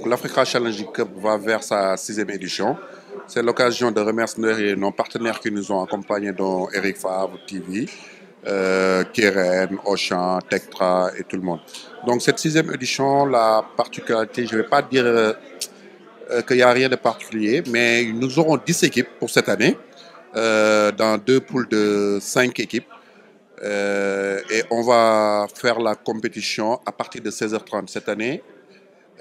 l'Africa Challenge Cup va vers sa sixième édition. C'est l'occasion de remercier nos partenaires qui nous ont accompagnés, dont Eric Favre TV, Keren, Auchan, Tectra et tout le monde. Donc cette sixième édition, la particularité, je ne vais pas dire qu'il n'y a rien de particulier, mais nous aurons 10 équipes pour cette année, dans deux poules de 5 équipes. Et on va faire la compétition à partir de 16h30 cette année.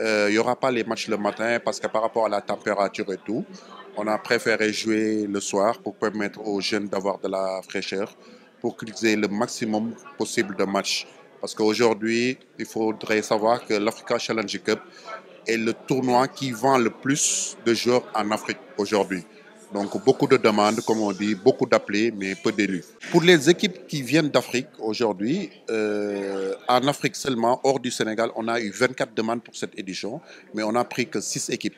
Il n'y aura pas les matchs le matin parce que par rapport à la température et tout, on a préféré jouer le soir pour permettre aux jeunes d'avoir de la fraîcheur, pour qu'ils aient le maximum possible de matchs. Parce qu'aujourd'hui, il faudrait savoir que l'Africa Challenge Cup est le tournoi qui vend le plus de joueurs en Afrique aujourd'hui. Donc beaucoup de demandes, comme on dit, beaucoup d'appelés, mais peu d'élus. Pour les équipes qui viennent d'Afrique aujourd'hui, en Afrique seulement, hors du Sénégal, on a eu 24 demandes pour cette édition, mais on n'a pris que 6 équipes.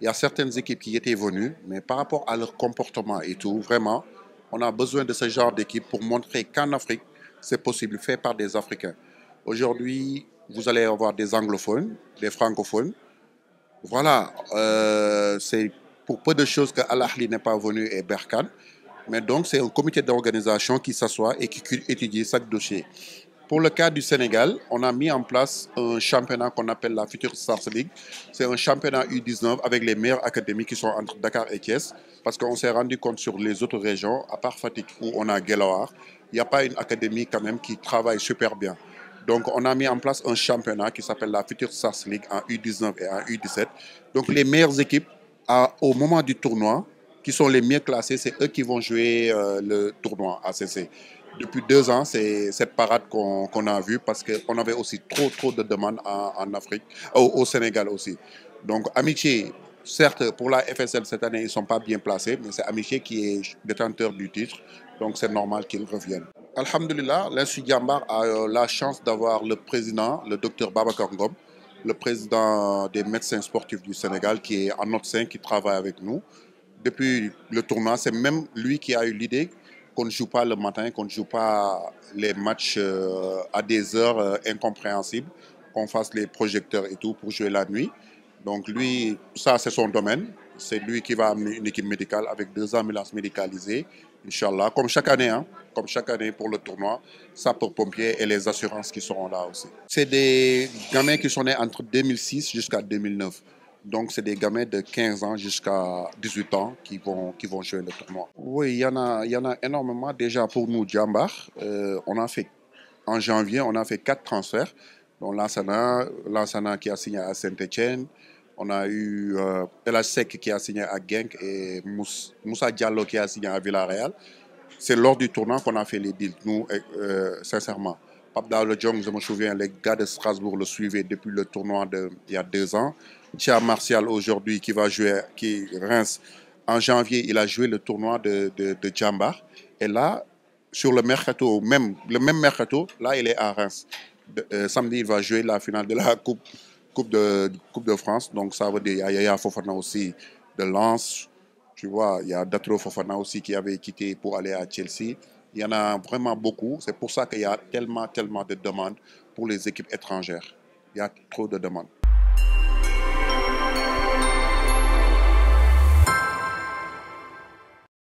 Il y a certaines équipes qui étaient venues, mais par rapport à leur comportement et tout, vraiment, on a besoin de ce genre d'équipe pour montrer qu'en Afrique, c'est possible, fait par des Africains. Aujourd'hui, vous allez avoir des anglophones, des francophones. Voilà, c'est pour peu de choses que Al-Ahli n'est pas venu et Berkane. Mais donc, c'est un comité d'organisation qui s'assoit et qui étudie chaque dossier. Pour le cas du Sénégal, on a mis en place un championnat qu'on appelle la Future Stars League. C'est un championnat U19 avec les meilleures académies qui sont entre Dakar et Thiès. Parce qu'on s'est rendu compte sur les autres régions, à part Fatick où on a Guelwaar, il n'y a pas une académie quand même qui travaille super bien. Donc, on a mis en place un championnat qui s'appelle la Future Stars League en U19 et en U17. Donc, les meilleures équipes, au moment du tournoi, qui sont les mieux classés, c'est eux qui vont jouer le tournoi ACC. Depuis 2 ans, c'est cette parade qu'on a vue parce qu'on avait aussi trop de demandes en Afrique, au Sénégal aussi. Donc, Amitié, certes, pour la FSL cette année, ils ne sont pas bien placés, mais c'est Amitié qui est détenteur du titre, donc c'est normal qu'ils reviennent. Alhamdulillah, l'Institut Diambar a la chance d'avoir le président, le docteur Babacar Ngom, le président des médecins sportifs du Sénégal, qui est en notre sein, qui travaille avec nous. Depuis le tournoi, c'est même lui qui a eu l'idée qu'on ne joue pas le matin, qu'on ne joue pas les matchs à des heures incompréhensibles, qu'on fasse les projecteurs et tout pour jouer la nuit. Donc lui, ça c'est son domaine. C'est lui qui va amener une équipe médicale avec 2 ambulances médicalisées, Inch'Allah, comme chaque année, hein, comme chaque année pour le tournoi, sapeurs-pompiers et les assurances qui seront là aussi. C'est des gamins qui sont nés entre 2006 jusqu'à 2009. Donc, c'est des gamins de 15 ans jusqu'à 18 ans qui vont jouer le tournoi. Oui, il y en a énormément. Déjà, pour nous, Djambar, on a fait, en janvier, on a fait 4 transferts. Donc, Lansana qui a signé à Saint-Etienne. On a eu El Sek qui a signé à Genk et Moussa Diallo qui a signé à Villarreal. C'est lors du tournoi qu'on a fait les deals, nous, sincèrement. Pape Daouda Diong, je me souviens, les gars de Strasbourg le suivaient depuis le tournoi il y a 2 ans. Tia Martial, aujourd'hui, qui va jouer, qui Reims, en janvier, il a joué le tournoi de Djambar. Et là, sur le mercato, le même mercato, là, il est à Reims. Samedi, il va jouer la finale de la Coupe de France. Donc, ça veut dire qu'il y a Yaya Fofana aussi de Lens. Tu vois, il y a Datro Fofana aussi qui avait quitté pour aller à Chelsea. Il y en a vraiment beaucoup. C'est pour ça qu'il y a tellement de demandes pour les équipes étrangères. Il y a trop de demandes.